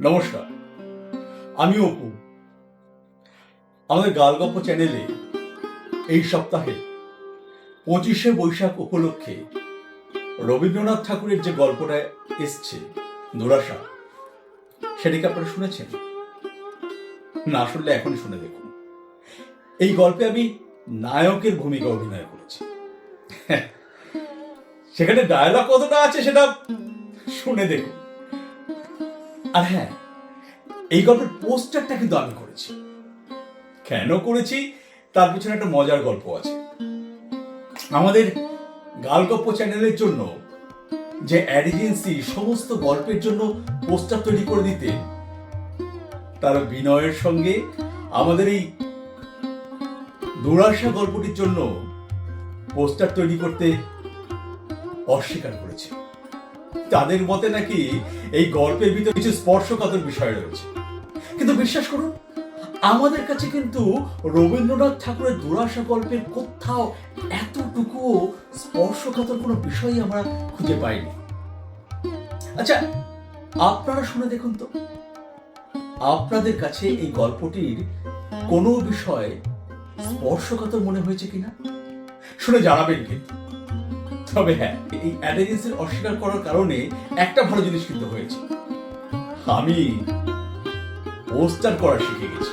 নমস্কার, আমি অপু। আমাদের গালগপ্প চ্যানেলে এই সপ্তাহে 25শে বৈশাখ উপলক্ষে রবীন্দ্রনাথ ঠাকুরের যে গল্পটা এসছে দুরাশা, সেটাকে আপনারা শুনেছেন? না শুনলে এখন শুনে দেখুন। এই গল্পে আমি নায়কের ভূমিকা অভিনয় করেছি। সেখানে ডায়লগ কতটা আছে সেটা শুনে দেখুন। আর হ্যাঁ, এই গল্পের পোস্টারটা কিন্তু আমি করেছি। কেন করেছি তার পিছনে একটা মজার গল্প আছে। আমাদের গালগপ্প চ্যানেলের জন্য যে অ্যাড এজেন্সি সমস্ত গল্পের জন্য পোস্টার তৈরি করে দিতে, তারা বিনয়ের সঙ্গে আমাদের এই দুরাশা গল্পটির জন্য পোস্টার তৈরি করতে অস্বীকার করেছে। তাদের মতে নাকি এই গল্পের ভিতরে কিছু স্পর্শকাতর বিষয় রয়েছে। কিন্তু বিশ্বাস করুন, আমাদের কাছে কিন্তু রবীন্দ্রনাথ ঠাকুরের দুরাশা গল্পের কোথাও এতটুকুও স্পর্শকাতর কোনো বিষয়ই আমরা খুঁজে পাইনি। আচ্ছা, আপনারা শুনে দেখুন তো, আপনাদের কাছে এই গল্পটির কোনো বিষয় স্পর্শকাতর মনে হয়েছে কিনা শুনে জানাবেন কিন্তু। তবে হ্যাঁ, এই অ্যাড এজেন্সির অস্বীকার করার কারণে একটা ভালো জিনিস কিন্তু হয়েছে, আমি পোস্টার করা শিখে গেছি।